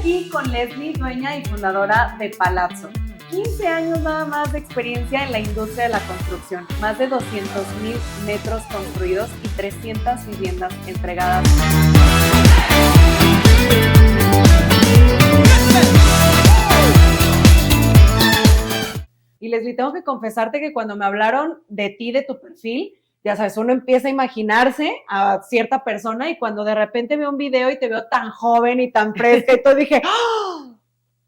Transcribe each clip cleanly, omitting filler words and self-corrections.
aquí con Leslie, dueña y fundadora de Palazzo. 15 años nada más de experiencia en la industria de la construcción, más de 200,000 metros construidos y 300 viviendas entregadas. Y Leslie, tengo que confesarte que cuando me hablaron de ti, de tu perfil, ya sabes, uno empieza a imaginarse a cierta persona y cuando de repente veo un video y te veo tan joven y tan fresca y todo, dije, ¡oh!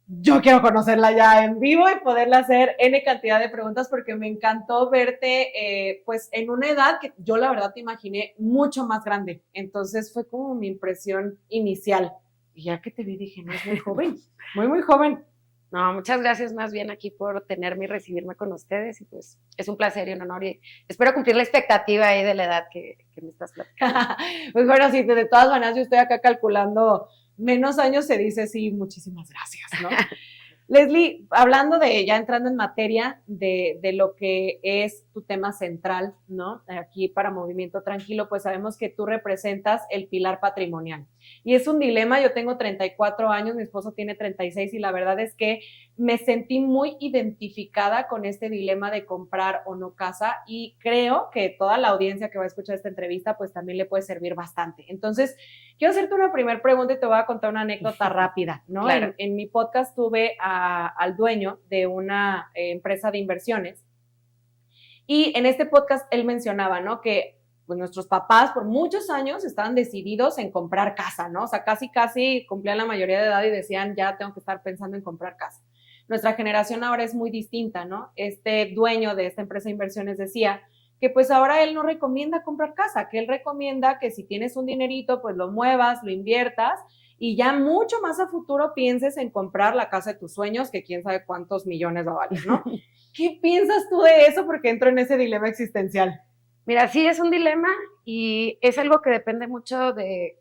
Yo quiero conocerla ya en vivo y poderle hacer N cantidad de preguntas porque me encantó verte pues en una edad que yo la verdad te imaginé mucho más grande. Entonces fue como mi impresión inicial. Y ya que te vi dije, no, es muy joven, muy joven. No, muchas gracias más bien aquí por tenerme y recibirme con ustedes y pues es un placer y un honor y espero cumplir la expectativa ahí de la edad que me estás platicando. Pues bueno, sí, de todas maneras yo estoy acá calculando menos años, se dice sí, muchísimas gracias, ¿no? Leslie, hablando ya entrando en materia de lo que es tu tema central, ¿no? Aquí para Movimiento Tranquilo, pues sabemos que tú representas el pilar patrimonial. Y es un dilema, yo tengo 34 años, mi esposo tiene 36 y la verdad es que me sentí muy identificada con este dilema de comprar o no casa y creo que toda la audiencia que va a escuchar esta entrevista pues también le puede servir bastante. Entonces, quiero hacerte una primera pregunta y te voy a contar una anécdota rápida, ¿no? Claro. En mi podcast tuve al dueño de una empresa de inversiones y en este podcast él mencionaba, ¿no? Que pues nuestros papás por muchos años estaban decididos en comprar casa, ¿no? O sea, casi cumplían la mayoría de edad y decían, ya tengo que estar pensando en comprar casa. Nuestra generación ahora es muy distinta, ¿no? Este dueño de esta empresa de inversiones decía que pues ahora él no recomienda comprar casa, que él recomienda que si tienes un dinerito, pues lo muevas, lo inviertas y ya mucho más a futuro pienses en comprar la casa de tus sueños, que quién sabe cuántos millones va a valer, ¿no? ¿Qué piensas tú de eso? Porque entro en ese dilema existencial. Mira, sí es un dilema y es algo que depende mucho de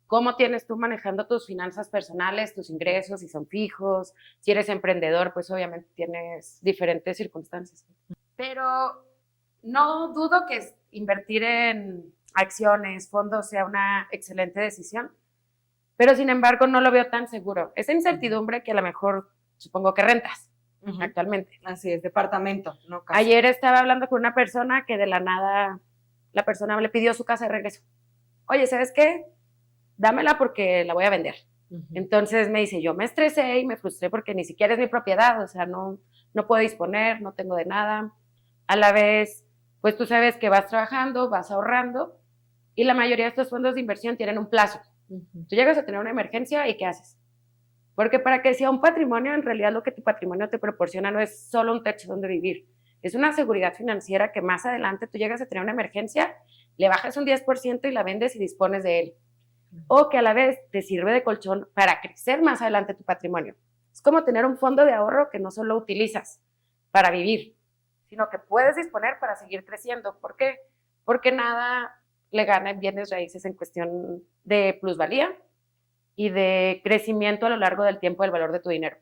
cómo tienes tú manejando tus finanzas personales, tus ingresos, si son fijos, si eres emprendedor, pues obviamente tienes diferentes circunstancias. Pero no dudo que invertir en acciones, fondos sea una excelente decisión, pero sin embargo no lo veo tan seguro. Esa incertidumbre que a lo mejor supongo que rentas actualmente. Así es, departamento, no casa. Ayer estaba hablando con una persona que de la nada la persona le pidió su casa de regreso. Oye, ¿sabes qué? Dámela porque la voy a vender. Entonces me dice, yo me estresé y me frustré porque ni siquiera es mi propiedad, o sea, no puedo disponer, no tengo de nada. A la vez, pues tú sabes que vas trabajando, vas ahorrando y la mayoría de estos fondos de inversión tienen un plazo. Tú llegas a tener una emergencia y ¿qué haces? Porque para que sea un patrimonio, en realidad lo que tu patrimonio te proporciona no es solo un techo donde vivir, es una seguridad financiera que más adelante tú llegas a tener una emergencia, le bajas un 10% y la vendes y dispones de él. O que a la vez te sirve de colchón para crecer más adelante tu patrimonio. Es como tener un fondo de ahorro que no solo utilizas para vivir, sino que puedes disponer para seguir creciendo. ¿Por qué? Porque nada le gana en bienes raíces en cuestión de plusvalía y de crecimiento a lo largo del tiempo del valor de tu dinero.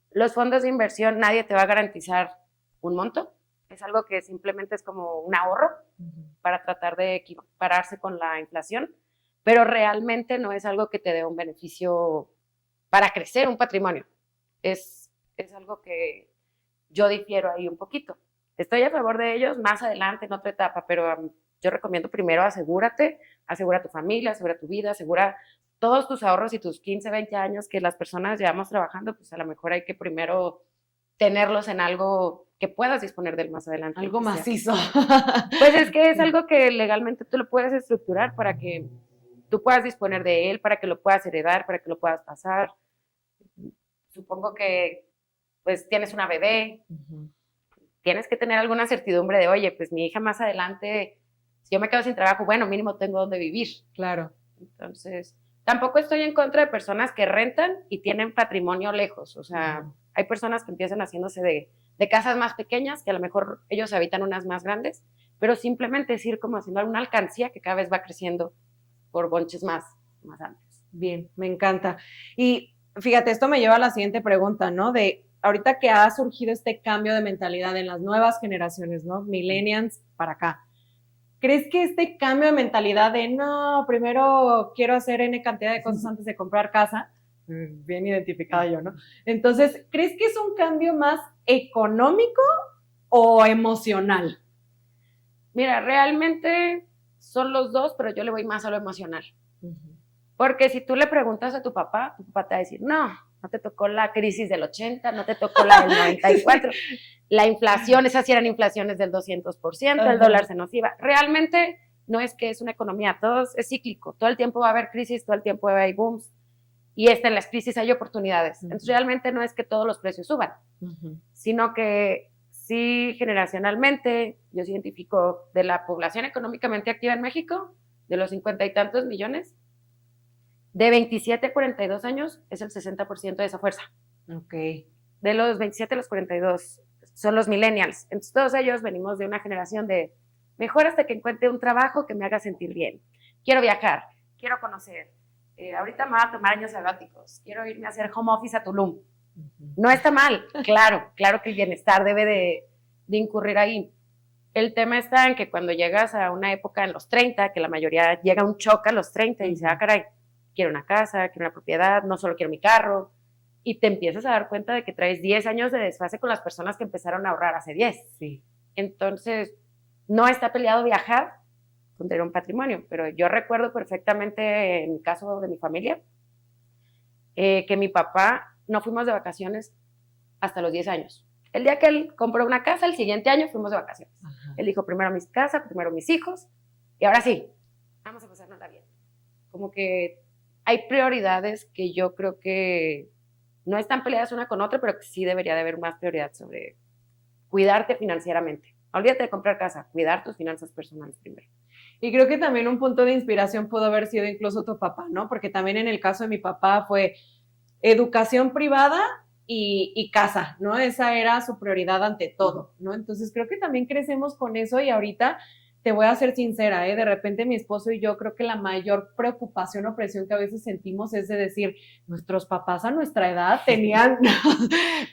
Los fondos de inversión, nadie te va a garantizar un monto, es algo que simplemente es como un ahorro para tratar de equipararse con la inflación, pero realmente no es algo que te dé un beneficio para crecer un patrimonio. Es algo que yo difiero ahí un poquito. Estoy a favor de ellos más adelante en otra etapa, pero yo recomiendo primero asegura tu familia, asegura tu vida, asegura todos tus ahorros y tus 15, 20 años que las personas llevamos trabajando, pues a lo mejor hay que primero tenerlos en algo que puedas disponer de él más adelante. Algo macizo. Pues es que es algo que legalmente tú lo puedes estructurar para que tú puedas disponer de él, para que lo puedas heredar, para que lo puedas pasar. Supongo que pues tienes una bebé, tienes que tener alguna certidumbre de, oye, pues mi hija más adelante, si yo me quedo sin trabajo, bueno, mínimo tengo donde vivir. Claro. Entonces, tampoco estoy en contra de personas que rentan y tienen patrimonio lejos. O sea, hay personas que empiezan haciéndose de casas más pequeñas, que a lo mejor ellos habitan unas más grandes, pero simplemente es ir como haciendo alguna alcancía que cada vez va creciendo por bonches más amplios. Bien, me encanta. Y fíjate, esto me lleva a la siguiente pregunta, ¿no? De ahorita que ha surgido este cambio de mentalidad en las nuevas generaciones, ¿no? Millennials para acá. ¿Crees que este cambio de mentalidad de no, primero quiero hacer N cantidad de cosas antes de comprar casa, Bien identificada yo, ¿no? Entonces, ¿crees que es un cambio más económico o emocional? Mira, realmente son los dos, pero yo le voy más a lo emocional. Porque si tú le preguntas a tu papá te va a decir, no te tocó la crisis del 80, no te tocó la del 94, la inflación, esas sí eran inflaciones del 200%, el dólar se nos iba. Realmente no es que es una economía, todo es cíclico, todo el tiempo va a haber crisis, todo el tiempo va a haber booms, y en las crisis hay oportunidades. Entonces realmente no es que todos los precios suban, sino que sí generacionalmente, yo sí identifico de la población económicamente activa en México, de los 50 y tantos millones, de 27 a 42 años es el 60% de esa fuerza. Ok. De los 27 a los 42 son los millennials. Entonces todos ellos venimos de una generación de mejor hasta que encuentre un trabajo que me haga sentir bien. Quiero viajar, quiero conocer. Ahorita me voy a tomar años sabáticos. Quiero irme a hacer home office a Tulum. No está mal, claro que el bienestar debe de incurrir ahí. El tema está en que cuando llegas a una época en los 30, que la mayoría llega a un choque a los 30 y dice, caray, quiero una casa, quiero una propiedad, no solo quiero mi carro, y te empiezas a dar cuenta de que traes 10 años de desfase con las personas que empezaron a ahorrar hace 10. Sí. Entonces, no está peleado viajar con tener un patrimonio, pero yo recuerdo perfectamente, en mi caso de mi familia, que mi papá no fuimos de vacaciones hasta los 10 años. El día que él compró una casa, el siguiente año fuimos de vacaciones. Él dijo, primero mi casa, primero mis hijos, y ahora sí, vamos a pasárnosla bien. Como que hay prioridades que yo creo que no están peleadas una con otra, pero que sí debería de haber más prioridad sobre cuidarte financieramente. Olvídate de comprar casa, cuidar tus finanzas personales primero. Y creo que también un punto de inspiración pudo haber sido incluso tu papá, ¿no? Porque también en el caso de mi papá fue educación privada y casa, ¿no? Esa era su prioridad ante todo, ¿no? Entonces creo que también crecemos con eso y ahorita te voy a ser sincera, ¿eh? De repente mi esposo y yo creo que la mayor preocupación o presión que a veces sentimos es de decir, nuestros papás a nuestra edad tenían,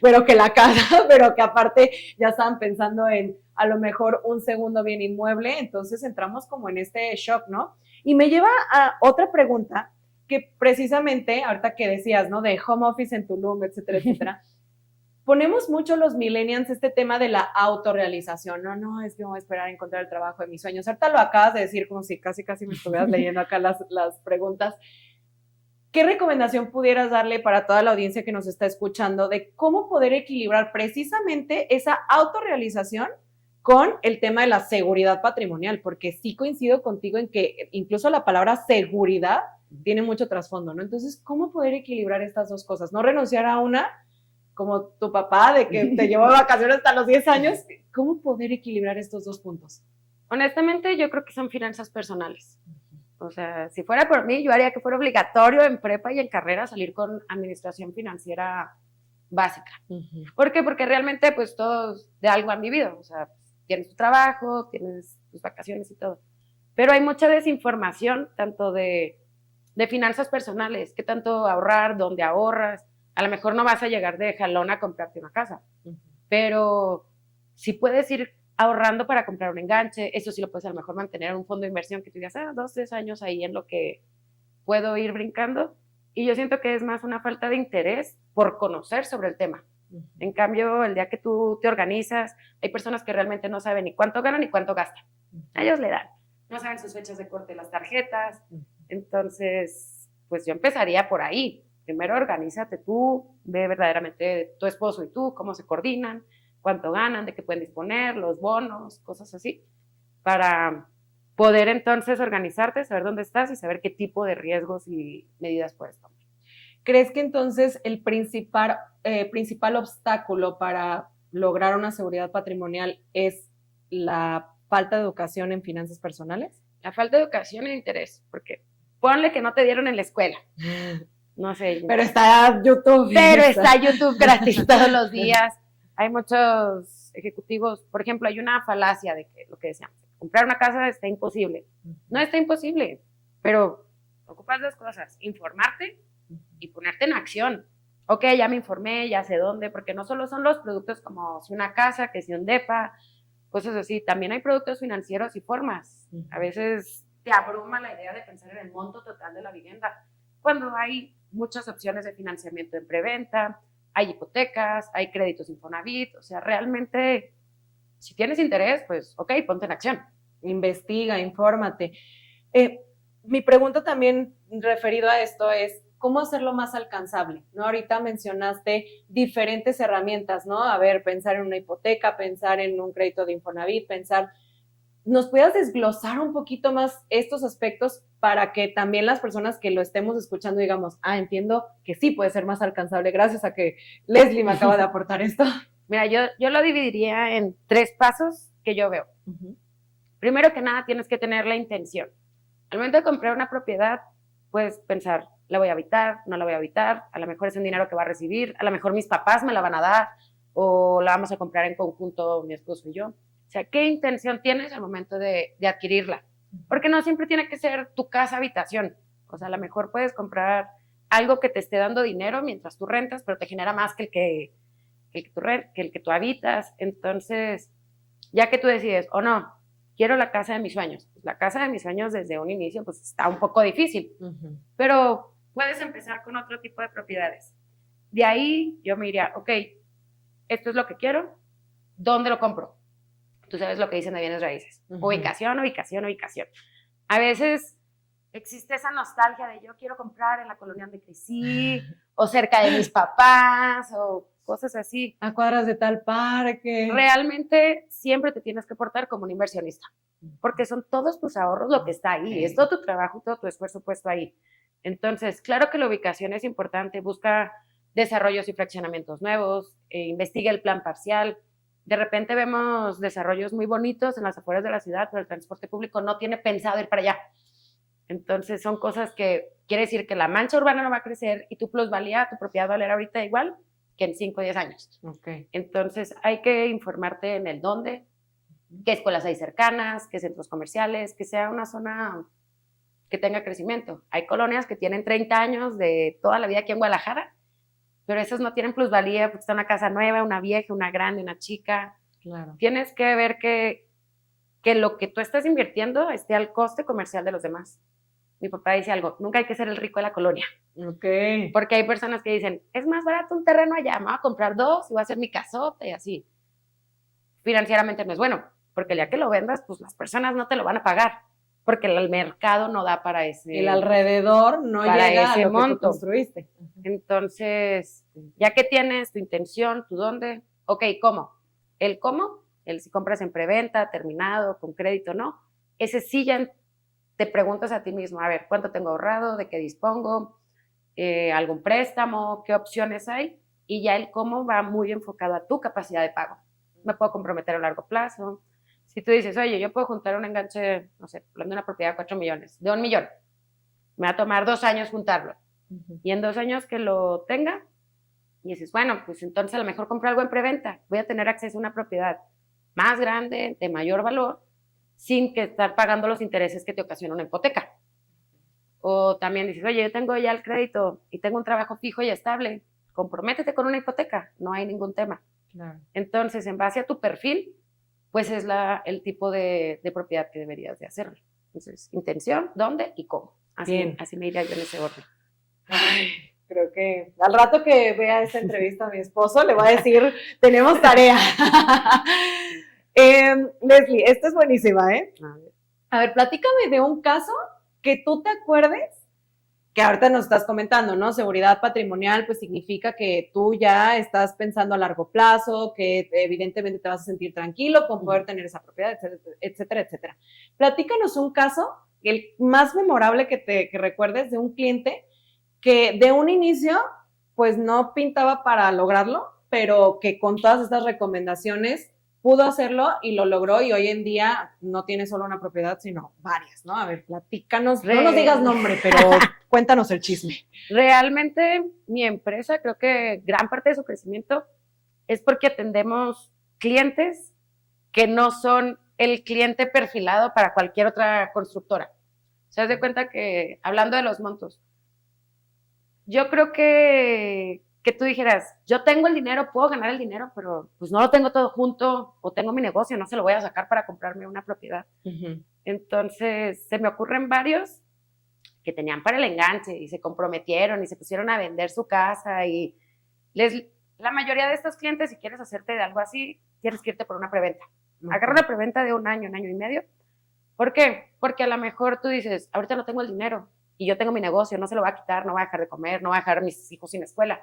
pero que la casa, pero que aparte ya estaban pensando en a lo mejor un segundo bien inmueble, entonces entramos como en este shock, ¿no? Y me lleva a otra pregunta que precisamente, ahorita que decías, ¿no? De home office en Tulum, etcétera, etcétera, ponemos mucho los millennials este tema de la autorrealización. No, es que me voy a esperar a encontrar el trabajo de mis sueños. Ahorita lo acabas de decir como si casi me estuvieras leyendo acá las preguntas. ¿Qué recomendación pudieras darle para toda la audiencia que nos está escuchando de cómo poder equilibrar precisamente esa autorrealización con el tema de la seguridad patrimonial? Porque sí coincido contigo en que incluso la palabra seguridad tiene mucho trasfondo, ¿no? Entonces, ¿cómo poder equilibrar estas dos cosas? No renunciar a una, como tu papá, de que te llevó de vacaciones hasta los 10 años. ¿Cómo poder equilibrar estos dos puntos? Honestamente, yo creo que son finanzas personales. O sea, si fuera por mí, yo haría que fuera obligatorio en prepa y en carrera salir con administración financiera básica. ¿Por qué? Porque realmente, pues, todos de algo han vivido. O sea, tienes tu trabajo, tienes tus vacaciones y todo. Pero hay mucha desinformación, tanto de finanzas personales, qué tanto ahorrar, dónde ahorras. A lo mejor no vas a llegar de jalón a comprarte una casa, pero si puedes ir ahorrando para comprar un enganche, eso sí lo puedes a lo mejor mantener en un fondo de inversión que tú digas, 2, 3 años ahí en lo que puedo ir brincando. Y yo siento que es más una falta de interés por conocer sobre el tema. En cambio, el día que tú te organizas, hay personas que realmente no saben ni cuánto ganan ni cuánto gastan. A ellos le dan. No saben sus fechas de corte de las tarjetas. Entonces, pues yo empezaría por ahí. Primero organízate tú, ve verdaderamente tu esposo y tú, cómo se coordinan, cuánto ganan, de qué pueden disponer, los bonos, cosas así, para poder entonces organizarte, saber dónde estás y saber qué tipo de riesgos y medidas puedes tomar. ¿Crees que entonces el principal obstáculo para lograr una seguridad patrimonial es la falta de educación en finanzas personales? La falta de educación e interés, porque ponle que no te dieron en la escuela. No sé. Pero está YouTube. Pero está YouTube gratis todos los días. Hay muchos ejecutivos, por ejemplo, hay una falacia de que lo que decíamos, comprar una casa está imposible. No está imposible, pero ocupas dos cosas, informarte y ponerte en acción. Ok, ya me informé, ya sé dónde, porque no solo son los productos como si una casa, que si un depa, cosas así, también hay productos financieros y formas. A veces te abruma la idea de pensar en el monto total de la vivienda, cuando hay muchas opciones de financiamiento en preventa, hay hipotecas, hay créditos Infonavit, o sea, realmente, si tienes interés, pues, ok, ponte en acción. Investiga, infórmate. Mi pregunta también referido a esto es, ¿cómo hacerlo más alcanzable? ¿No? Ahorita mencionaste diferentes herramientas, ¿no? A ver, pensar en una hipoteca, pensar en un crédito de Infonavit, ¿nos puedas desglosar un poquito más estos aspectos para que también las personas que lo estemos escuchando digamos, entiendo que sí puede ser más alcanzable gracias a que Leslie me acaba de aportar esto? Mira, yo lo dividiría en 3 pasos que yo veo. Primero que nada, tienes que tener la intención. Al momento de comprar una propiedad, puedes pensar, ¿la voy a habitar? ¿No la voy a habitar? A lo mejor es un dinero que va a recibir, a lo mejor mis papás me la van a dar, o la vamos a comprar en conjunto mi esposo y yo. O sea, ¿qué intención tienes al momento de adquirirla? Porque no siempre tiene que ser tu casa habitación. O sea, a lo mejor puedes comprar algo que te esté dando dinero mientras tú rentas, pero te genera más que el que tú habitas. Entonces, ya que tú decides, o no, quiero la casa de mis sueños. Pues la casa de mis sueños desde un inicio pues está un poco difícil, pero puedes empezar con otro tipo de propiedades. De ahí yo me diría, ok, esto es lo que quiero, ¿dónde lo compro? Tú sabes lo que dicen de bienes raíces. Ubicación, ubicación, ubicación. A veces existe esa nostalgia de yo quiero comprar en la colonia donde crecí, o cerca de mis papás, o cosas así. A cuadras de tal parque. Realmente siempre te tienes que portar como un inversionista, porque son todos tus ahorros lo que está ahí, es todo tu trabajo y todo tu esfuerzo puesto ahí. Entonces, claro que la ubicación es importante, busca desarrollos y fraccionamientos nuevos, investiga el plan parcial. De repente vemos desarrollos muy bonitos en las afueras de la ciudad, pero el transporte público no tiene pensado ir para allá. Entonces, son cosas que quiere decir que la mancha urbana no va a crecer y tu plusvalía, tu propiedad va a valer ahorita igual que en 5 o 10 años. Entonces, hay que informarte en el dónde, qué escuelas hay cercanas, qué centros comerciales, que sea una zona que tenga crecimiento. Hay colonias que tienen 30 años de toda la vida aquí en Guadalajara, pero esas no tienen plusvalía porque está una casa nueva, una vieja, una grande, una chica. Claro. Tienes que ver que lo que tú estás invirtiendo esté al coste comercial de los demás. Mi papá dice algo, nunca hay que ser el rico de la colonia. Porque hay personas que dicen, es más barato un terreno allá, me voy a comprar 2 y voy a hacer mi casota y así. Financieramente no es bueno, porque el día que lo vendas, pues las personas no te lo van a pagar, porque el mercado no da para ese. El alrededor no llega a lo que tú construiste. Entonces, ya que tienes tu intención, tu dónde, ok, ¿cómo? El cómo, el si compras en preventa, terminado, con crédito, ¿no? Ese sí ya te preguntas a ti mismo, a ver, ¿cuánto tengo ahorrado? ¿De qué dispongo? ¿Algún préstamo? ¿Qué opciones hay? Y ya el cómo va muy enfocado a tu capacidad de pago. Me puedo comprometer a largo plazo. Si tú dices, oye, yo puedo juntar un enganche, no sé, hablando de una propiedad de 4 millones, de 1 millón, me va a tomar 2 años juntarlo. Y en 2 años que lo tenga, y dices, bueno, pues entonces a lo mejor compro algo en preventa, voy a tener acceso a una propiedad más grande, de mayor valor, sin que estar pagando los intereses que te ocasiona una hipoteca. O también dices, oye, yo tengo ya el crédito y tengo un trabajo fijo y estable, comprométete con una hipoteca, no hay ningún tema. Claro. Entonces, en base a tu perfil, pues es el tipo de propiedad que deberías de hacerlo. Entonces, intención, dónde y cómo. Así me iría yo en ese orden. Ay, creo que al rato que vea esta entrevista a mi esposo le voy a decir, tenemos tarea. Leslie, esta es buenísima, ¿eh? A ver, platícame de un caso que tú te acuerdes, que ahorita nos estás comentando, ¿no? Seguridad patrimonial, pues significa que tú ya estás pensando a largo plazo, que evidentemente te vas a sentir tranquilo con poder tener esa propiedad, etcétera, etcétera, etcétera. Platícanos un caso, el más memorable que recuerdes de un cliente que de un inicio, pues no pintaba para lograrlo, pero que con todas estas recomendaciones pudo hacerlo y lo logró y hoy en día no tiene solo una propiedad, sino varias, ¿no? A ver, platícanos, no nos digas nombre, pero cuéntanos el chisme. Realmente mi empresa, creo que gran parte de su crecimiento es porque atendemos clientes que no son el cliente perfilado para cualquier otra constructora. Se das cuenta que, hablando de los montos, yo creo que tú dijeras, yo tengo el dinero, puedo ganar el dinero, pero pues no lo tengo todo junto, o tengo mi negocio, no se lo voy a sacar para comprarme una propiedad. Entonces, se me ocurren varios que tenían para el enganche y se comprometieron y se pusieron a vender su casa y la mayoría de estos clientes, si quieres hacerte de algo así, tienes que irte por una preventa. Agarra una preventa de un año y medio. ¿Por qué? Porque a lo mejor tú dices, ahorita no tengo el dinero y yo tengo mi negocio, no se lo voy a quitar, no voy a dejar de comer, no voy a dejar a mis hijos sin escuela.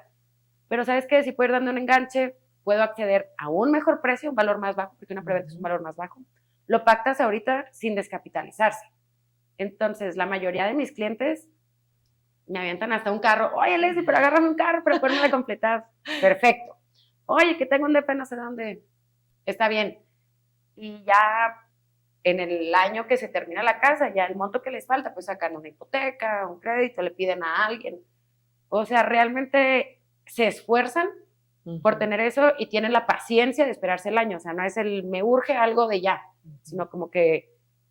Pero ¿sabes qué? Si puedo ir dando un enganche, puedo acceder a un mejor precio, un valor más bajo, porque una preventa es un valor más bajo. Lo pactas ahorita sin descapitalizarse. Entonces, la mayoría de mis clientes me avientan hasta un carro. Oye, Leslie, pero agárrame un carro para poderme completar. Perfecto. Oye, que tengo un DP no sé dónde. Está bien. Y ya en el año que se termina la casa, ya el monto que les falta, pues sacan una hipoteca, un crédito, le piden a alguien. O sea, realmente se esfuerzan por tener eso y tienen la paciencia de esperarse el año. O sea, no es el me urge algo de ya, sino como que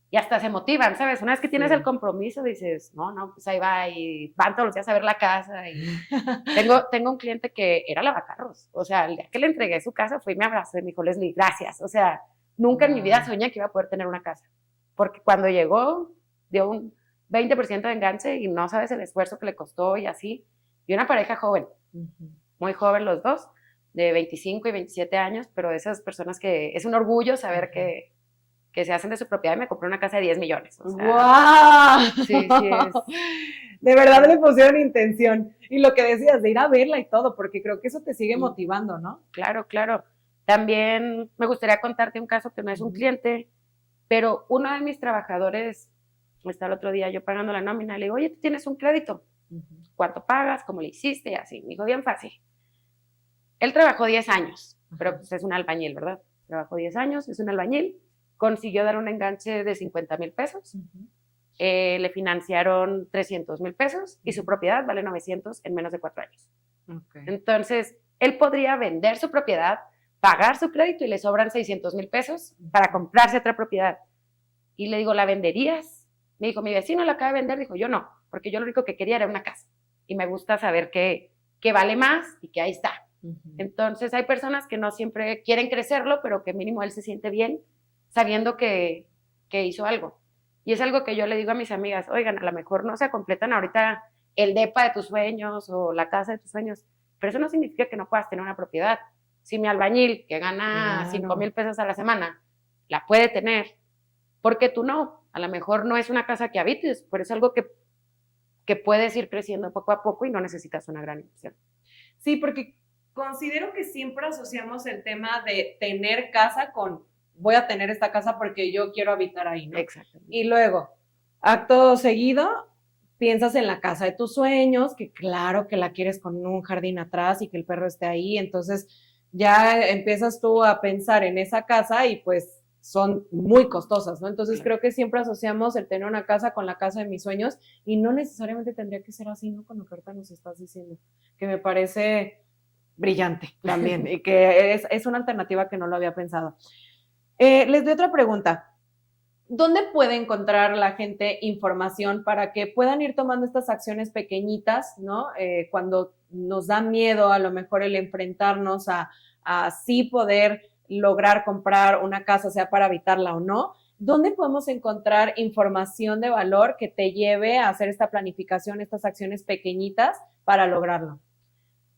y hasta se motivan, ¿sabes? Una vez que tienes el compromiso, dices, no, pues ahí va, y van todos los días a ver la casa. Y tengo un cliente que era lavacarros. O sea, el día que le entregué su casa, fue y me abrazó y me dijo, Leslie, gracias. O sea, nunca en mi vida soñé que iba a poder tener una casa. Porque cuando llegó, dio un 20% de enganche y no sabes el esfuerzo que le costó y así. Y una pareja joven, muy joven los dos, de 25 y 27 años, pero esas personas que es un orgullo saber que se hacen de su propiedad y me compré una casa de 10 millones. O sea, ¡wow! Sí, sí es. De verdad le pusieron intención. Y lo que decías, de ir a verla y todo, porque creo que eso te sigue motivando, ¿no? Claro, claro. También me gustaría contarte un caso que no es un cliente, pero uno de mis trabajadores, está el otro día yo pagando la nómina, le digo, oye, ¿tú tienes un crédito? ¿Cuánto pagas? ¿Cómo le hiciste? Y así. Me dijo, bien fácil. Él trabajó 10 años, pero pues es un albañil, ¿verdad? Trabajó 10 años, es un albañil. Consiguió dar un enganche de 50,000 pesos. Le financiaron 300,000 pesos y su propiedad vale 900 en menos de 4 años. Entonces, él podría vender su propiedad, pagar su crédito y le sobran 600,000 pesos para comprarse otra propiedad. Y le digo, ¿la venderías? Me dijo, mi vecino la acaba de vender. Dijo, yo no, porque yo lo único que quería era una casa. Y me gusta saber que vale más y que ahí está. Entonces, hay personas que no siempre quieren crecerlo, pero que mínimo él se siente bien sabiendo que hizo algo. Y es algo que yo le digo a mis amigas, oigan, a lo mejor no se completan ahorita el depa de tus sueños o la casa de tus sueños, pero eso no significa que no puedas tener una propiedad. Si mi albañil, que gana 5,000 pesos a la semana, la puede tener, ¿por qué tú no? A lo mejor no es una casa que habites, pero es algo que puedes ir creciendo poco a poco y no necesitas una gran inversión. Sí, porque considero que siempre asociamos el tema de tener casa con voy a tener esta casa porque yo quiero habitar ahí, ¿no? Exactamente. Y luego, acto seguido, piensas en la casa de tus sueños, que claro que la quieres con un jardín atrás y que el perro esté ahí, entonces ya empiezas tú a pensar en esa casa y pues son muy costosas, ¿no? Entonces creo que siempre asociamos el tener una casa con la casa de mis sueños y no necesariamente tendría que ser así, ¿no? Con lo que ahorita nos estás diciendo, que me parece brillante también y que es una alternativa que no lo había pensado. Les doy otra pregunta. ¿Dónde puede encontrar la gente información para que puedan ir tomando estas acciones pequeñitas, ¿no? Cuando nos da miedo a lo mejor el enfrentarnos a sí poder lograr comprar una casa, sea para habitarla o no. ¿Dónde podemos encontrar información de valor que te lleve a hacer esta planificación, estas acciones pequeñitas para lograrlo?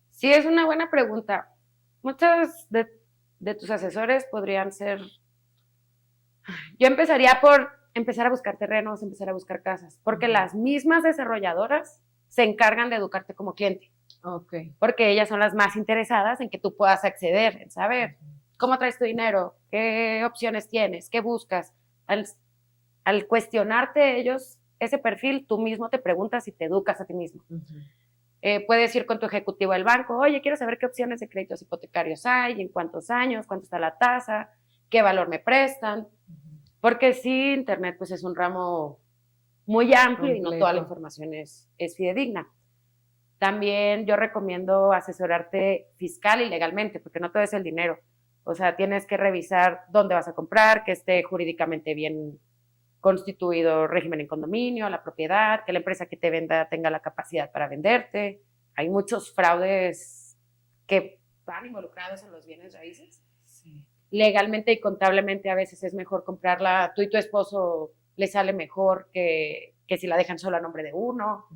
Sí, es una buena pregunta. Muchos de tus asesores podrían ser. Yo empezaría por empezar a buscar terrenos, empezar a buscar casas, porque las mismas desarrolladoras se encargan de educarte como cliente. Porque ellas son las más interesadas en que tú puedas acceder, en saber cómo traes tu dinero, qué opciones tienes, qué buscas. Al cuestionarte ellos ese perfil, tú mismo te preguntas y te educas a ti mismo. Puedes ir con tu ejecutivo al banco, oye, quiero saber qué opciones de créditos hipotecarios hay, en cuántos años, cuánto está la tasa, qué valor me prestan, porque sí, Internet pues es un ramo muy amplio y no toda la información es fidedigna. También yo recomiendo asesorarte fiscal y legalmente, porque no todo es el dinero. O sea, tienes que revisar dónde vas a comprar, que esté jurídicamente bien constituido régimen en condominio, la propiedad, que la empresa que te venda tenga la capacidad para venderte. Hay muchos fraudes que van involucrados en los bienes raíces. Sí. Legalmente y contablemente a veces es mejor comprarla, tú y tu esposo le sale mejor que que si la dejan solo a nombre de uno.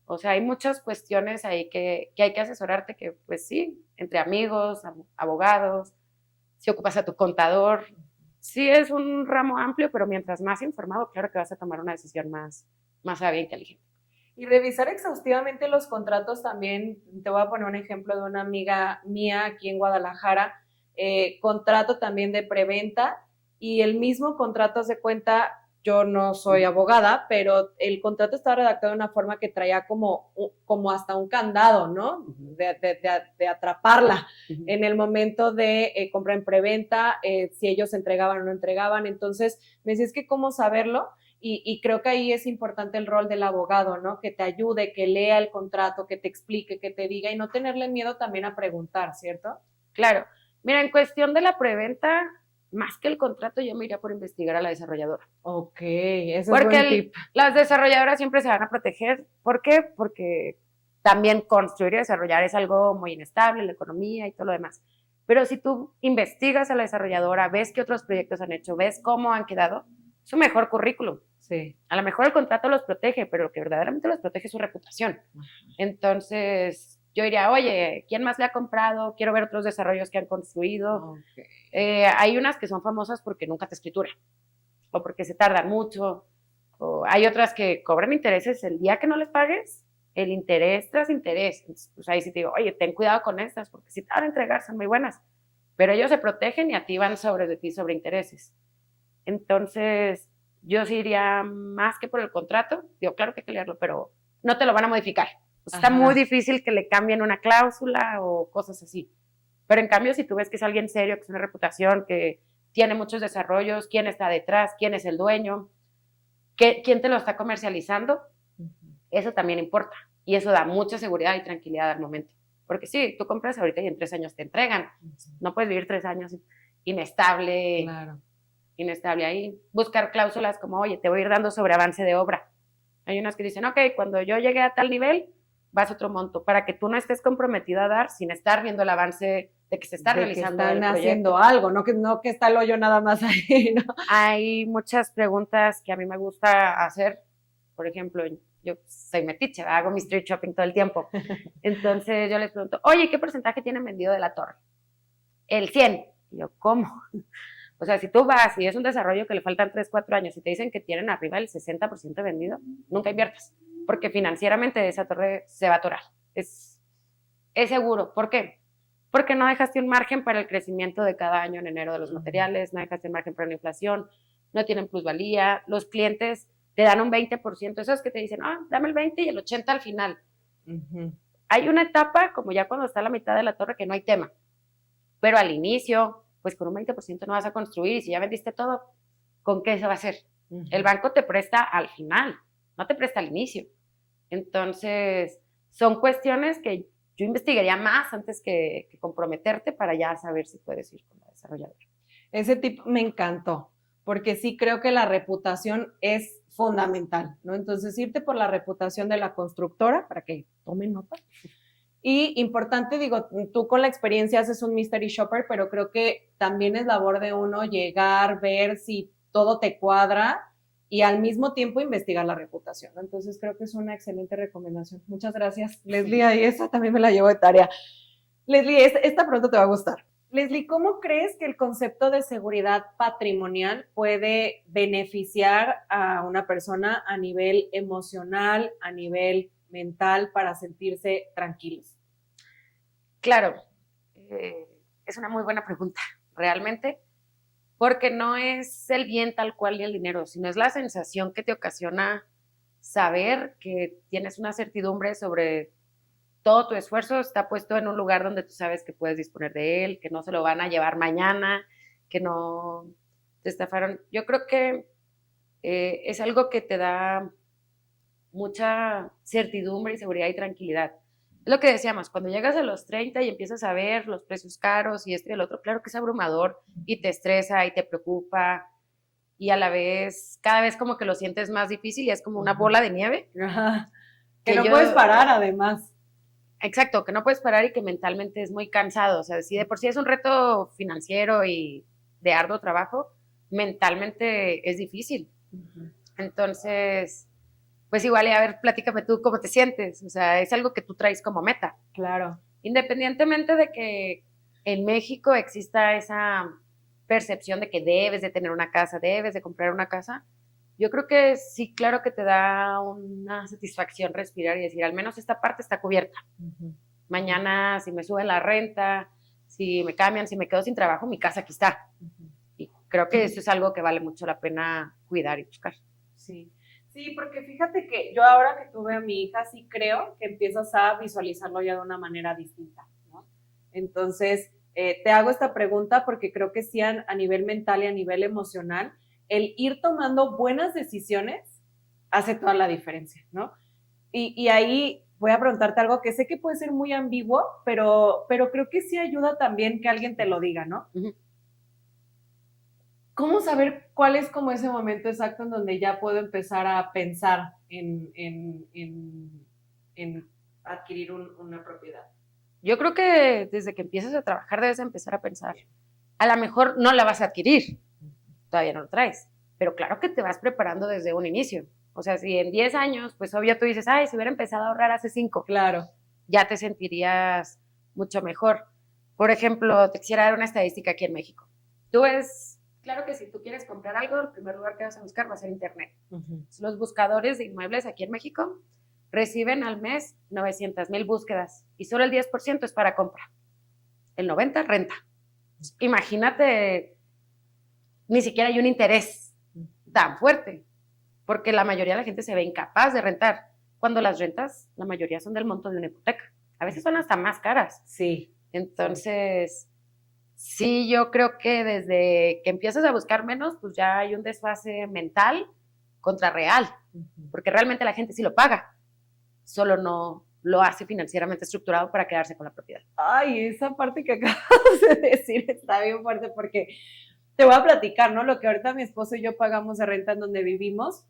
O sea, hay muchas cuestiones ahí que hay que asesorarte, que pues sí, entre amigos, abogados, si ocupas a tu contador. Sí es un ramo amplio, pero mientras más informado, claro que vas a tomar una decisión más sabia e inteligente. Y revisar exhaustivamente los contratos también. Te voy a poner un ejemplo de una amiga mía aquí en Guadalajara, contrato también de preventa, y el mismo contrato se cuenta, yo no soy abogada, pero el contrato estaba redactado de una forma que traía como hasta un candado, ¿no? De atraparla en el momento de compra en preventa, si ellos entregaban o no entregaban. Entonces, me decís que cómo saberlo. Y creo que ahí es importante el rol del abogado, ¿no? Que te ayude, que lea el contrato, que te explique, que te diga, y no tenerle miedo también a preguntar, ¿cierto? Claro. Mira, en cuestión de la preventa, más que el contrato, yo me iría por investigar a la desarrolladora. Ok, ese Porque es buen tip. las desarrolladoras siempre se van a proteger. ¿Por qué? Porque también construir y desarrollar es algo muy inestable, la economía y todo lo demás. Pero si tú investigas a la desarrolladora, ves qué otros proyectos han hecho, ves cómo han quedado, es su mejor currículum. Sí. A lo mejor el contrato los protege, pero lo que verdaderamente los protege es su reputación. Entonces, yo diría, oye, ¿quién más le ha comprado? Quiero ver otros desarrollos que han construido. Okay. Hay unas que son famosas porque nunca te escrituran, o porque se tardan mucho, o hay otras que cobran intereses el día que no les pagues, el interés tras interés. Entonces, pues ahí sí te digo, oye, ten cuidado con estas, porque si te van a entregar son muy buenas, pero ellos se protegen y activan sobre de ti sobre intereses. Entonces, yo sí iría más que por el contrato. Digo, claro que hay que leerlo, pero no te lo van a modificar. O sea, está muy difícil que le cambien una cláusula o cosas así. Pero en cambio, si tú ves que es alguien serio, que es una reputación, que tiene muchos desarrollos, quién está detrás, quién es el dueño, quién te lo está comercializando, eso también importa. Y eso da mucha seguridad y tranquilidad al momento. Porque sí, tú compras ahorita y en 3 años te entregan. No puedes vivir 3 años inestable. Claro. Inestable ahí. Buscar cláusulas como, oye, te voy a ir dando sobre avance de obra. Hay unas que dicen, ok, cuando yo llegue a tal nivel, vas a otro monto, para que tú no estés comprometido a dar sin estar viendo el avance de que se está realizando el proyecto. Haciendo algo, no que está el hoyo nada más ahí, ¿no? Hay muchas preguntas que a mí me gusta hacer. Por ejemplo, yo soy metiche, hago mi street shopping todo el tiempo. Entonces yo les pregunto, oye, ¿qué porcentaje tienen vendido de la torre? El 100. Y yo, ¿cómo? O sea, si tú vas y es un desarrollo que le faltan 3, 4 años y te dicen que tienen arriba el 60% vendido, nunca inviertas, porque financieramente esa torre se va a atorar. Es seguro. ¿Por qué? Porque no dejaste un margen para el crecimiento de cada año en enero de los materiales, no dejaste un margen para la inflación, no tienen plusvalía, los clientes te dan un 20%, esos que te dicen, dame el 20 y el 80 al final. Hay una etapa, como ya cuando está a la mitad de la torre, que no hay tema, pero al inicio, pues con un 20% no vas a construir, y si ya vendiste todo, ¿con qué se va a hacer? El banco te presta al final, no te presta al inicio. Entonces, son cuestiones que yo investigaría más antes que comprometerte para ya saber si puedes ir con la desarrolladora. Ese tip me encantó, porque sí creo que la reputación es fundamental, ¿no? Entonces, irte por la reputación de la constructora, para que tomen nota. Y importante, digo, tú con la experiencia haces un mystery shopper, pero creo que también es labor de uno llegar, ver si todo te cuadra y al mismo tiempo investigar la reputación, ¿no? Entonces creo que es una excelente recomendación. Muchas gracias, Leslie, ahí esa también me la llevo de tarea. Leslie, esta pronto te va a gustar. Leslie, ¿cómo crees que el concepto de seguridad patrimonial puede beneficiar a una persona a nivel emocional, a nivel mental, para sentirse tranquilos? Claro, es una muy buena pregunta, realmente, porque no es el bien tal cual ni el dinero, sino es la sensación que te ocasiona saber que tienes una certidumbre sobre todo tu esfuerzo está puesto en un lugar donde tú sabes que puedes disponer de él, que no se lo van a llevar mañana, que no te estafaron. Yo creo que es algo que te da mucha certidumbre y seguridad y tranquilidad. Es lo que decíamos, cuando llegas a los 30 y empiezas a ver los precios caros y esto y el otro, claro que es abrumador y te estresa y te preocupa y a la vez, cada vez como que lo sientes más difícil y es como una bola de nieve. Ajá. Que no puedes parar, además. Exacto, que no puedes parar y que mentalmente es muy cansado. O sea, si de por sí es un reto financiero y de arduo trabajo, mentalmente es difícil. Entonces, pues igual, a ver, platícame tú cómo te sientes. O sea, es algo que tú traes como meta. Claro. Independientemente de que en México exista esa percepción de que debes de tener una casa, debes de comprar una casa, yo creo que sí, claro que te da una satisfacción respirar y decir, al menos esta parte está cubierta. Mañana, si me suben la renta, si me cambian, si me quedo sin trabajo, mi casa aquí está. Y creo que eso es algo que vale mucho la pena cuidar y buscar. Sí. Sí, porque fíjate que yo ahora que tuve a mi hija, sí creo que empiezas a visualizarlo ya de una manera distinta, ¿no? Entonces, te hago esta pregunta porque creo que sí a nivel mental y a nivel emocional, el ir tomando buenas decisiones hace toda la diferencia, ¿no? Y ahí voy a preguntarte algo que sé que puede ser muy ambiguo, pero creo que sí ayuda también que alguien te lo diga, ¿no? Uh-huh. ¿Cómo saber cuál es como ese momento exacto en donde ya puedo empezar a pensar en adquirir una propiedad? Yo creo que desde que empiezas a trabajar debes empezar a pensar. A lo mejor no la vas a adquirir, todavía no lo traes, pero claro que te vas preparando desde un inicio. O sea, si en 10 años, pues obvio tú dices, ay, si hubiera empezado a ahorrar hace 5, Claro. ya te sentirías mucho mejor. Por ejemplo, te quisiera dar una estadística aquí en México. Tú ves, claro que si tú quieres comprar algo, el primer lugar que vas a buscar va a ser Internet. Uh-huh. Los buscadores de inmuebles aquí en México reciben al mes 900,000 búsquedas y solo el 10% es para compra. El 90% renta. Imagínate, ni siquiera hay un interés tan fuerte, porque la mayoría de la gente se ve incapaz de rentar. Cuando las rentas, la mayoría son del monto de una hipoteca. A veces son hasta más caras. Sí. Entonces, sí, yo creo que desde que empiezas a buscar menos, pues ya hay un desfase mental contra real, porque realmente la gente sí lo paga, solo no lo hace financieramente estructurado para quedarse con la propiedad. Ay, esa parte que acabas de decir está bien fuerte porque te voy a platicar, ¿no? Lo que ahorita mi esposo y yo pagamos de renta en donde vivimos.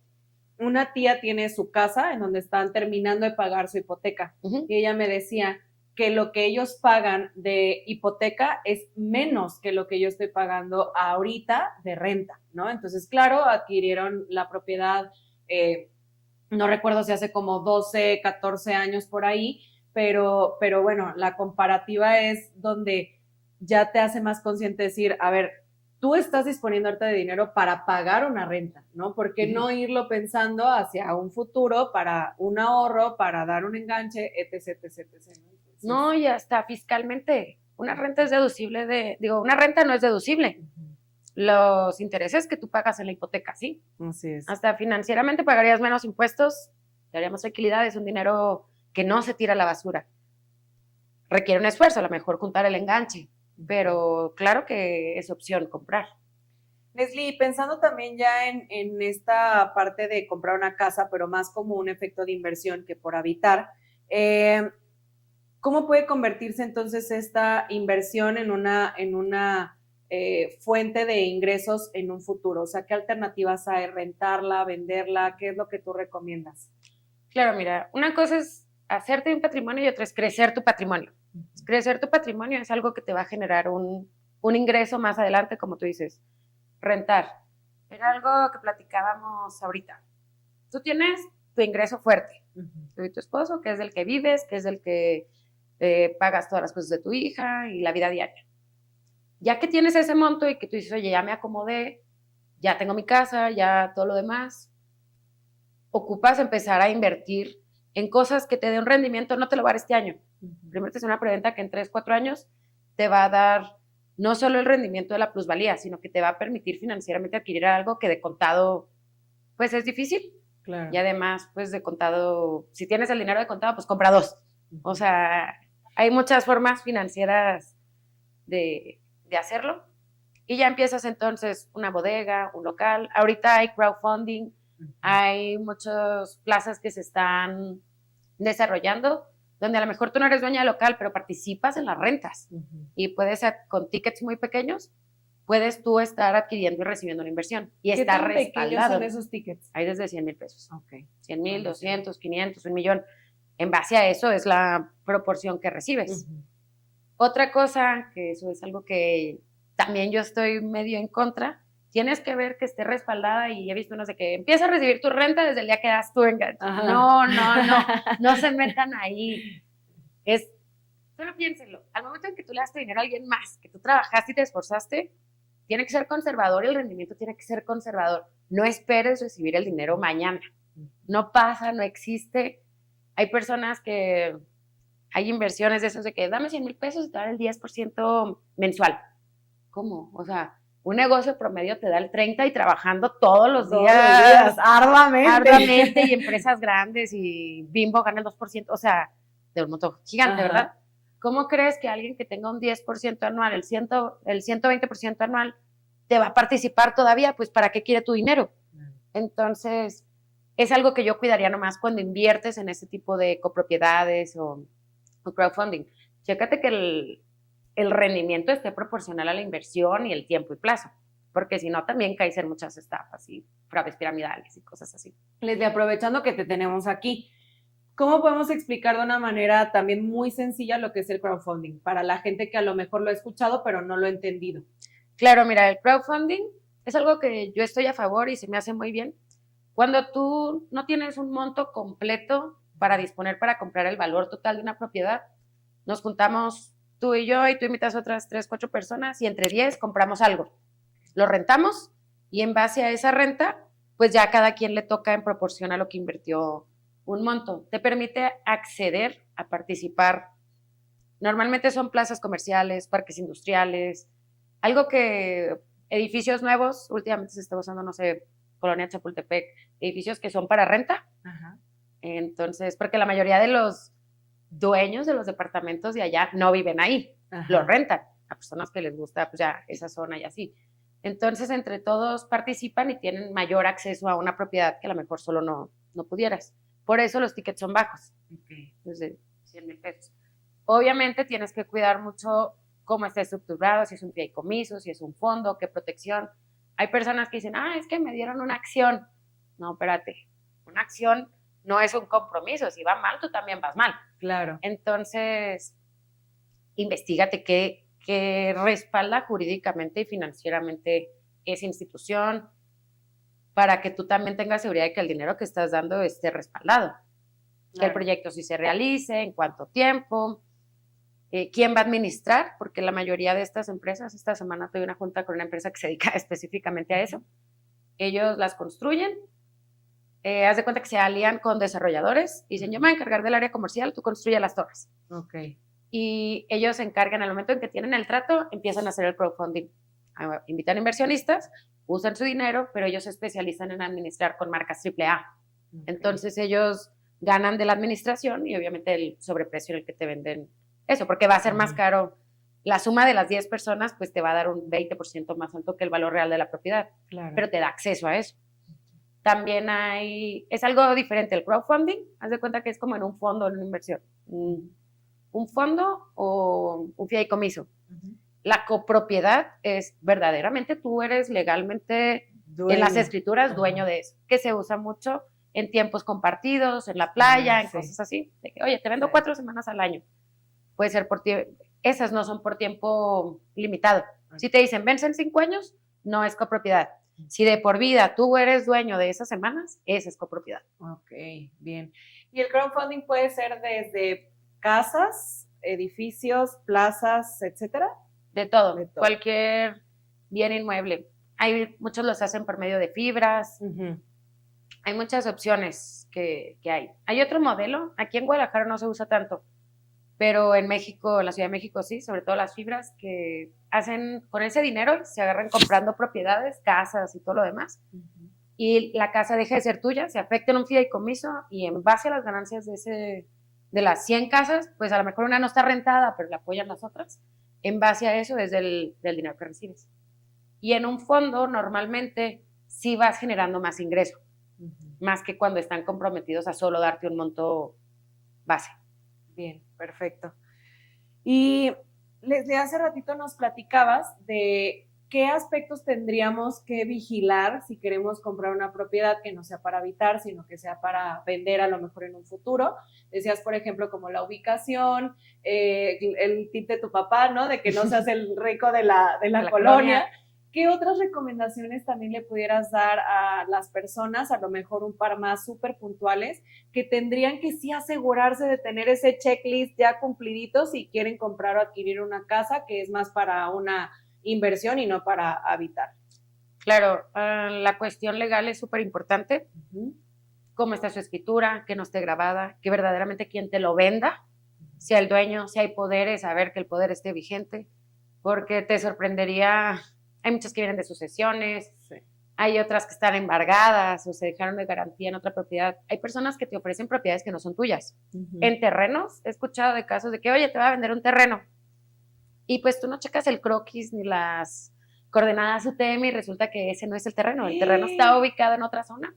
Una tía tiene su casa en donde están terminando de pagar su hipoteca. Uh-huh. Y ella me decía que lo que ellos pagan de hipoteca es menos que lo que yo estoy pagando ahorita de renta, ¿no? Entonces, claro, adquirieron la propiedad, no recuerdo si hace como 12, 14 años por ahí, pero bueno, la comparativa es donde ya te hace más consciente decir, a ver, tú estás disponiendo ahorita de dinero para pagar una renta, ¿no? ¿Por qué no irlo pensando hacia un futuro para un ahorro, para dar un enganche, etc, etc, etc? Entonces, no, y hasta fiscalmente, una renta es deducible una renta no es deducible. Los intereses que tú pagas en la hipoteca, sí. Así es. Hasta financieramente pagarías menos impuestos, te haría más tranquilidad, es un dinero que no se tira a la basura. Requiere un esfuerzo, a lo mejor juntar el enganche, pero claro que es opción comprar. Leslie, pensando también ya en esta parte de comprar una casa, pero más como un efecto de inversión que por habitar, ¿cómo puede convertirse entonces esta inversión en una fuente de ingresos en un futuro? O sea, ¿qué alternativas hay? ¿Rentarla, venderla? ¿Qué es lo que tú recomiendas? Claro, mira, una cosa es hacerte un patrimonio y otra es crecer tu patrimonio. Crecer tu patrimonio es algo que te va a generar un ingreso más adelante, como tú dices. Rentar. Era algo que platicábamos ahorita. Tú tienes tu ingreso fuerte. Tú y tu esposo, que es del que vives, que es del que pagas todas las cosas de tu hija y la vida diaria. Ya que tienes ese monto y que tú dices, oye, ya me acomodé, ya tengo mi casa, ya todo lo demás, ocupas empezar a invertir en cosas que te den un rendimiento, no te lo va a dar este año. Primero te hace una preventa que en 3, 4 años te va a dar no solo el rendimiento de la plusvalía, sino que te va a permitir financieramente adquirir algo que de contado, pues es difícil. Claro. Y además, pues de contado, si tienes el dinero de contado, pues compra 2. O sea, hay muchas formas financieras de hacerlo. Y ya empiezas entonces una bodega, un local. Ahorita hay crowdfunding, hay muchas plazas que se están desarrollando, donde a lo mejor tú no eres dueña del local, pero participas en las rentas. Y puedes, con tickets muy pequeños, puedes tú estar adquiriendo y recibiendo una inversión. Y está respaldado. ¿Qué tan pequeños son esos tickets? Hay desde 100,000 pesos. Okay. 100,000, 200, 500, 1,000,000. En base a eso es la proporción que recibes. Otra cosa, que eso es algo que también yo estoy medio en contra, tienes que ver que esté respaldada y he visto unos de que empieza a recibir tu renta desde el día que das tu enganche. No se metan ahí. Solo piénsenlo, al momento en que tú le das tu dinero a alguien más, que tú trabajaste y te esforzaste, tiene que ser conservador y el rendimiento tiene que ser conservador. No esperes recibir el dinero mañana. No pasa, no existe. Hay personas que, hay inversiones de esos de que dame 100,000 pesos y te dan el 10% mensual. ¿Cómo? O sea, un negocio promedio te da el 30% y trabajando todos los días arduamente y empresas grandes y Bimbo gana el 2%, o sea, de un monto gigante, ¿verdad? ¿Cómo crees que alguien que tenga un 10% anual, el 120% anual, te va a participar todavía? Pues, ¿para qué quiere tu dinero? Entonces, es algo que yo cuidaría nomás cuando inviertes en ese tipo de copropiedades o crowdfunding. Chécate que el rendimiento esté proporcional a la inversión y el tiempo y plazo, porque si no también caes en muchas estafas y fraudes piramidales y cosas así. Leslie, aprovechando que te tenemos aquí, ¿cómo podemos explicar de una manera también muy sencilla lo que es el crowdfunding para la gente que a lo mejor lo ha escuchado pero no lo ha entendido? Claro, mira, el crowdfunding es algo que yo estoy a favor y se me hace muy bien. Cuando tú no tienes un monto completo para disponer para comprar el valor total de una propiedad, nos juntamos tú y yo y tú invitas a otras 3, 4 personas y entre 10 compramos algo. Lo rentamos y en base a esa renta, pues ya a cada quien le toca en proporción a lo que invirtió un monto. Te permite acceder a participar. Normalmente son plazas comerciales, parques industriales, algo que edificios nuevos, últimamente se está usando, no sé, Colonia Chapultepec, edificios que son para renta. Entonces, porque la mayoría de los dueños de los departamentos de allá no viven ahí, los rentan a personas que les gusta pues ya esa zona y así. Entonces, entre todos participan y tienen mayor acceso a una propiedad que a lo mejor solo no pudieras. Por eso los tickets son bajos, desde 100,000 pesos. Obviamente tienes que cuidar mucho cómo está estructurado, si es un fideicomiso, si es un fondo, qué protección. Hay personas que dicen, es que me dieron una acción. No, espérate, una acción no es un compromiso, si va mal, tú también vas mal. Claro. Entonces, investígate qué respalda jurídicamente y financieramente esa institución para que tú también tengas seguridad de que el dinero que estás dando esté respaldado. Claro. Que el proyecto sí se realice, en cuánto tiempo, quién va a administrar, porque la mayoría de estas empresas, esta semana tuve una junta con una empresa que se dedica específicamente a eso, ellos las construyen, haz de cuenta que se alían con desarrolladores y dicen, yo me voy a encargar del área comercial, tú construye las torres. Y ellos se encargan, al momento en que tienen el trato, empiezan a hacer el crowdfunding. Invitan inversionistas, usan su dinero, pero ellos se especializan en administrar con marcas AAA. Entonces ellos ganan de la administración y obviamente el sobreprecio en el que te venden eso, porque va a ser más caro. La suma de las 10 personas pues te va a dar un 20% más alto que el valor real de la propiedad, pero te da acceso a eso. También es algo diferente el crowdfunding, haz de cuenta que es como en un fondo, en una inversión. Un fondo o un fideicomiso. La copropiedad es verdaderamente tú eres legalmente dueño. En las escrituras dueño de eso, que se usa mucho en tiempos compartidos, en la playa, en cosas así. De que, oye, te vendo 4 semanas al año. Puede ser por tiempo. Esas no son por tiempo limitado. Si te dicen, vence en 5 años, no es copropiedad. Si de por vida tú eres dueño de esas semanas, esa es copropiedad. Ok, bien. Y el crowdfunding puede ser desde casas, edificios, plazas, etcétera. De todo, cualquier bien inmueble. Muchos los hacen por medio de fibras. Hay muchas opciones que hay. Hay otro modelo, aquí en Guadalajara no se usa tanto, pero en México, en la Ciudad de México sí, sobre todo las fibras que hacen con ese dinero, se agarran comprando propiedades, casas y todo lo demás. Y la casa deja de ser tuya, se afecta en un fideicomiso y en base a las ganancias de las 100 casas, pues a lo mejor una no está rentada, pero la apoyan las otras. En base a eso es del dinero que recibes. Y en un fondo normalmente sí vas generando más ingreso, más que cuando están comprometidos a solo darte un monto base. Bien, perfecto. Y Leslie, hace ratito nos platicabas de qué aspectos tendríamos que vigilar si queremos comprar una propiedad que no sea para habitar, sino que sea para vender a lo mejor en un futuro. Decías, por ejemplo, como la ubicación, el tip de tu papá, ¿no? De que no seas el rico de la colonia. ¿Qué otras recomendaciones también le pudieras dar a las personas, a lo mejor un par más súper puntuales, que tendrían que sí asegurarse de tener ese checklist ya cumplidito si quieren comprar o adquirir una casa, que es más para una inversión y no para habitar? Claro, la cuestión legal es súper importante. Cómo está su escritura, que no esté grabada, que verdaderamente quien te lo venda sea el dueño, si hay poderes, saber que el poder esté vigente, porque te sorprendería, hay muchas que vienen de sucesiones, Sí. hay otras que están embargadas o se dejaron de garantía en otra propiedad. Hay personas que te ofrecen propiedades que no son tuyas. En terrenos, he escuchado de casos de que, oye, te va a vender un terreno, y pues tú no checas el croquis ni las coordenadas UTM y resulta que ese no es el terreno está ubicado en otra zona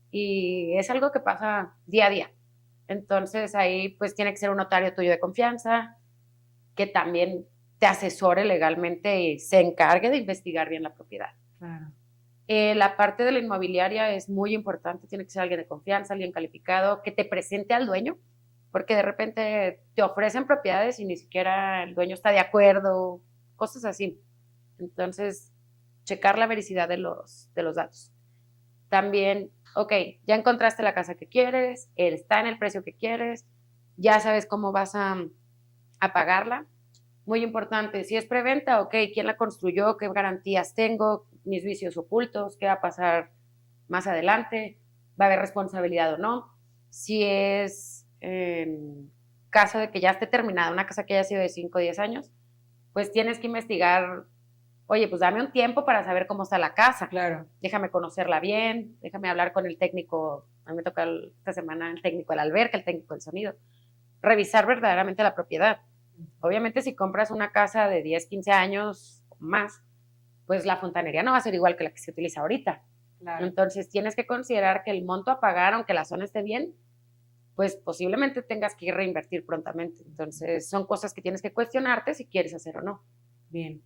y es algo que pasa día a día. Entonces ahí pues tiene que ser un notario tuyo de confianza que también te asesore legalmente y se encargue de investigar bien la propiedad. Claro. La parte de la inmobiliaria es muy importante, tiene que ser alguien de confianza, alguien calificado, que te presente al dueño, porque de repente te ofrecen propiedades y ni siquiera el dueño está de acuerdo, cosas así. Entonces, checar la veracidad de los datos. También, ok, ya encontraste la casa que quieres, está en el precio que quieres, ya sabes cómo vas a pagarla. Muy importante, si es preventa, ok, ¿quién la construyó? ¿Qué garantías tengo? Mis vicios ocultos, ¿qué va a pasar más adelante? ¿Va a haber responsabilidad o no? Si es caso de que ya esté terminada, una casa que haya sido de 5 o 10 años, pues tienes que investigar, oye, pues dame un tiempo para saber cómo está la casa. Claro. Déjame conocerla bien, déjame hablar con el técnico, a mí me toca esta semana el técnico de la alberca, el técnico del sonido, revisar verdaderamente la propiedad. Obviamente si compras una casa de 10, 15 años o más, pues la fontanería no va a ser igual que la que se utiliza ahorita. Claro. Entonces tienes que considerar que el monto a pagar, aunque la zona esté bien, pues posiblemente tengas que reinvertir prontamente. Entonces son cosas que tienes que cuestionarte si quieres hacer o no. Bien.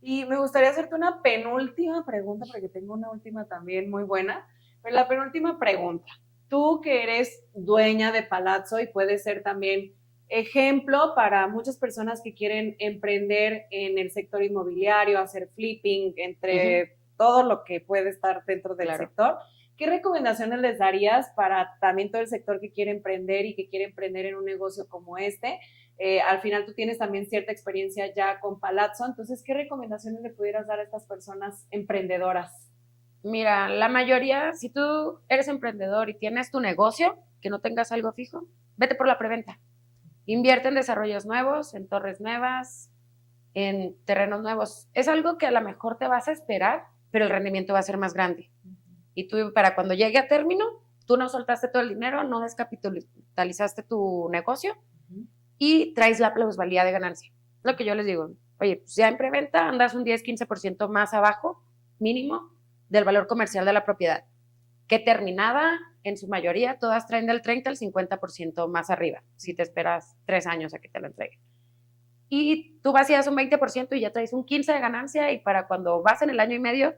Y me gustaría hacerte una penúltima pregunta, porque tengo una última también muy buena. Pero la penúltima pregunta, tú que eres dueña de Palazzo y puedes ser también ejemplo para muchas personas que quieren emprender en el sector inmobiliario, hacer flipping, entre todo lo que puede estar dentro del sector, ¿qué recomendaciones les darías para también todo el sector que quiere emprender y que quiere emprender en un negocio como este? Al final tú tienes también cierta experiencia ya con Palazzo, entonces, ¿qué recomendaciones le pudieras dar a estas personas emprendedoras? Mira, la mayoría, si tú eres emprendedor y tienes tu negocio, que no tengas algo fijo, vete por la preventa. Invierte en desarrollos nuevos, en torres nuevas, en terrenos nuevos. Es algo que a lo mejor te vas a esperar, pero el rendimiento va a ser más grande. Y tú, para cuando llegue a término, tú no soltaste todo el dinero, no descapitalizaste tu negocio y traes la plusvalía de ganancia. Lo que yo les digo, oye, pues ya en preventa andas un 10-15% más abajo, mínimo, del valor comercial de la propiedad, que terminada, en su mayoría, todas traen del 30 al 50% más arriba, si te esperas 3 años a que te lo entreguen. Y tú vacías un 20% y ya traes un 15% de ganancia y para cuando vas en el año y medio,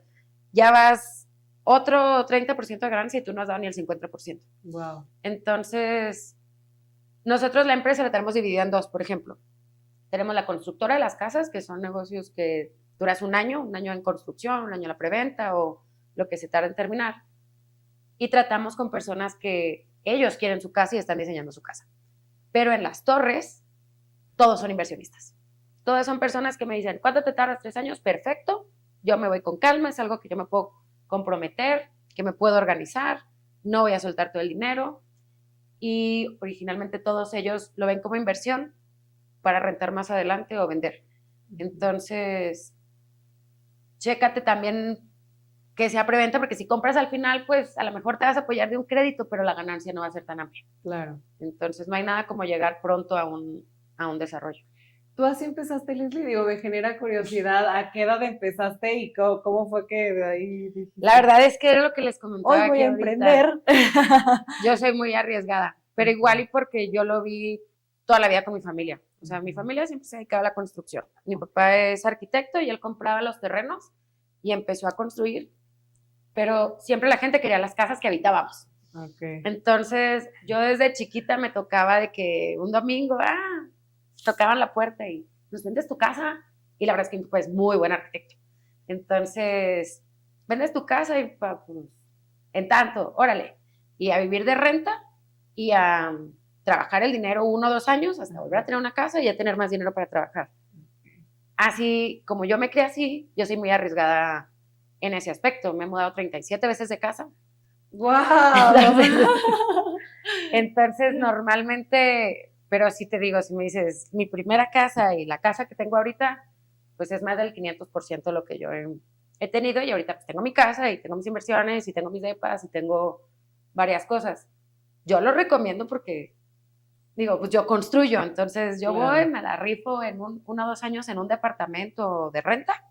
ya vas otro 30% de ganancia y tú no has dado ni el 50%. Wow. Entonces, nosotros la empresa la tenemos dividida en dos, por ejemplo. Tenemos la constructora de las casas, que son negocios que duras un año en construcción, un año en la preventa o lo que se tarda en terminar. Y tratamos con personas que ellos quieren su casa y están diseñando su casa. Pero en las torres, todos son inversionistas. Todas son personas que me dicen, ¿cuánto te tardas? 3 años, perfecto. Yo me voy con calma, es algo que yo me puedo comprometer, que me puedo organizar, no voy a soltar todo el dinero. Y originalmente todos ellos lo ven como inversión para rentar más adelante o vender. Entonces, chécate también que sea preventa, porque si compras al final, pues a lo mejor te vas a apoyar de un crédito, pero la ganancia no va a ser tan amplia. Claro. Entonces, no hay nada como llegar pronto a un desarrollo. Tú así empezaste, Leslie, digo, me genera curiosidad, ¿a qué edad empezaste y cómo fue que de ahí dijiste? La verdad es que era lo que les comentaba. Hoy voy a emprender. Yo soy muy arriesgada, pero igual y porque yo lo vi toda la vida con mi familia. O sea, mi familia siempre se dedicaba a la construcción. Mi papá es arquitecto y él compraba los terrenos y empezó a construir, pero siempre la gente quería las casas que habitábamos. Okay. Entonces, yo desde chiquita me tocaba de que un domingo, tocaban la puerta y nos vendes tu casa. Y la verdad es que mi papá es muy buen arquitecto. Entonces, vendes tu casa y pues, en tanto, órale, y a vivir de renta y a trabajar el dinero 1 o 2 años hasta volver a tener una casa y ya tener más dinero para trabajar. Así como yo me crié así, yo soy muy arriesgada en ese aspecto. Me he mudado 37 veces de casa. ¡Wow! Entonces, normalmente, pero sí te digo, si me dices, mi primera casa y la casa que tengo ahorita, pues es más del 500% lo que yo he tenido, y ahorita pues tengo mi casa y tengo mis inversiones y tengo mis depas y tengo varias cosas. Yo lo recomiendo porque, digo, pues yo construyo, entonces yo voy, me la rifo en 1 o 2 años en un departamento de renta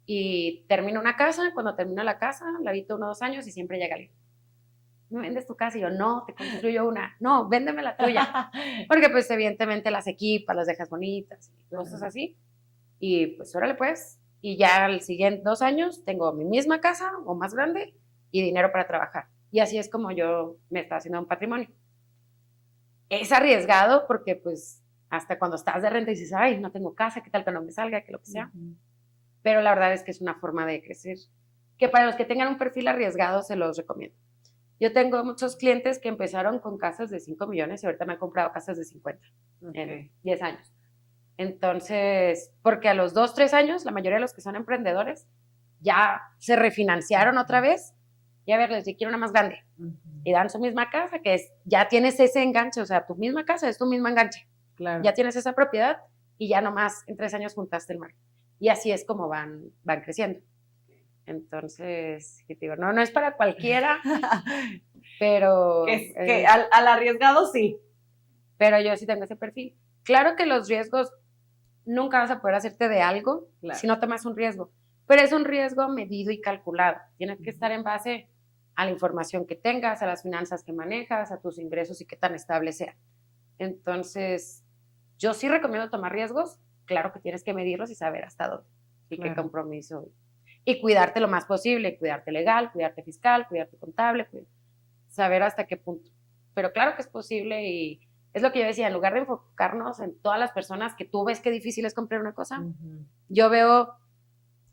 y termino una casa. Cuando termino la casa, la habito 1 o 2 años y siempre llega alguien. ¿Me vendes tu casa? Y yo, no, te construyo una. No, véndeme la tuya. Porque pues evidentemente las equipas, las dejas bonitas y cosas así. Y pues órale pues. Y ya al siguiente 2 años tengo mi misma casa o más grande y dinero para trabajar. Y así es como yo me estoy haciendo un patrimonio. Es arriesgado porque pues hasta cuando estás de renta dices, ay, no tengo casa, qué tal que no me salga, que lo que sea. Pero la verdad es que es una forma de crecer. Que para los que tengan un perfil arriesgado se los recomiendo. Yo tengo muchos clientes que empezaron con casas de 5 millones y ahorita me han comprado casas de 50 en 10 años. Entonces, porque a los 2, 3 años, la mayoría de los que son emprendedores ya se refinanciaron otra vez y a ver, les quiero una más grande. Y dan su misma casa, que es, ya tienes ese enganche, o sea, tu misma casa es tu mismo enganche. Claro. Ya tienes esa propiedad y ya nomás en 3 años juntaste el mar. Y así es como van creciendo. Entonces, ¿qué te digo? No es para cualquiera, pero... que al arriesgado sí. Pero yo sí tengo ese perfil. Claro que los riesgos, nunca vas a poder hacerte de algo si no tomas un riesgo, pero es un riesgo medido y calculado. Tienes que estar en base a la información que tengas, a las finanzas que manejas, a tus ingresos y qué tan estable sea. Entonces, yo sí recomiendo tomar riesgos. Claro que tienes que medirlos y saber hasta dónde y qué compromiso. Y cuidarte lo más posible, cuidarte legal, cuidarte fiscal, cuidarte contable, saber hasta qué punto. Pero claro que es posible y es lo que yo decía, en lugar de enfocarnos en todas las personas que tú ves que difícil es comprar una cosa, yo veo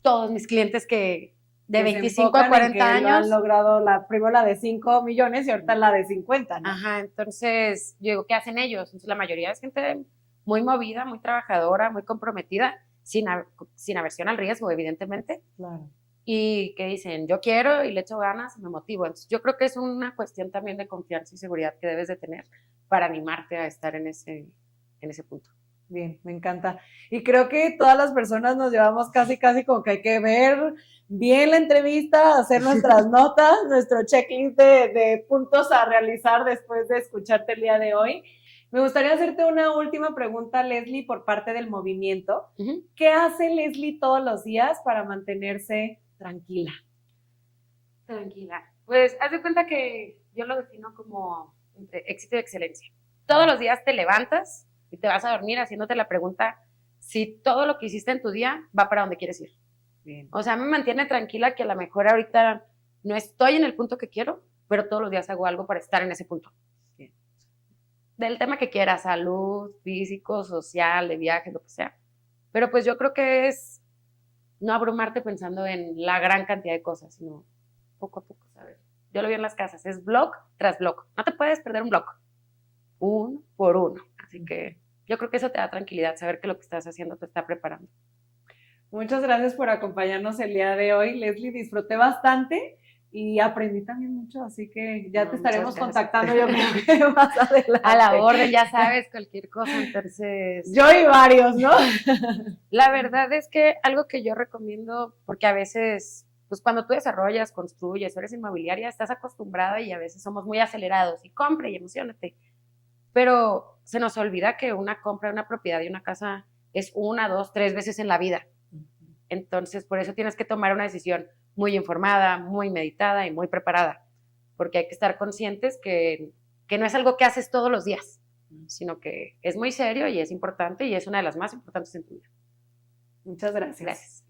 todos mis clientes que de 25 a 40 años han logrado primero la de 5 millones y ahorita la de 50, ¿no? Ajá, entonces yo digo, ¿qué hacen ellos? Entonces la mayoría es gente muy movida, muy trabajadora, muy comprometida, sin aversión al riesgo, evidentemente. Claro. Y que dicen, yo quiero y le echo ganas y me motivo. Entonces yo creo que es una cuestión también de confianza y seguridad que debes de tener para animarte a estar en ese punto. Bien, me encanta. Y creo que todas las personas nos llevamos casi como que hay que ver bien la entrevista, hacer nuestras notas, nuestro checklist de puntos a realizar después de escucharte el día de hoy. Me gustaría hacerte una última pregunta, Leslie, por parte del movimiento. ¿Qué hace Leslie todos los días para mantenerse tranquila? Tranquila. Pues haz de cuenta que yo lo defino como éxito y excelencia. Todos los días te levantas y te vas a dormir haciéndote la pregunta si todo lo que hiciste en tu día va para donde quieres ir. Bien. O sea, me mantiene tranquila que a lo mejor ahorita no estoy en el punto que quiero, pero todos los días hago algo para estar en ese punto. Bien. Del tema que quieras, salud, físico, social, de viaje, lo que sea. Pero pues yo creo que es no abrumarte pensando en la gran cantidad de cosas, sino poco a poco, ¿sabes? Yo lo vi en las casas, es blog tras blog. No te puedes perder un blog, uno por uno. Así que yo creo que eso te da tranquilidad, saber que lo que estás haciendo te está preparando. Muchas gracias por acompañarnos el día de hoy, Leslie. Disfruté bastante y aprendí también mucho, así que ya te estaremos contactando yo creo que más adelante. A la orden, ya sabes, cualquier cosa, entonces... Yo y varios, ¿no? La verdad es que algo que yo recomiendo, porque a veces, pues cuando tú desarrollas, construyes, eres inmobiliaria, estás acostumbrada y a veces somos muy acelerados y compra y emocionate. Pero se nos olvida que una compra de una propiedad y una casa es 1, 2, 3 veces en la vida. Entonces, por eso tienes que tomar una decisión muy informada, muy meditada y muy preparada, porque hay que estar conscientes que no es algo que haces todos los días, sino que es muy serio y es importante y es una de las más importantes en tu vida. Muchas gracias. Gracias.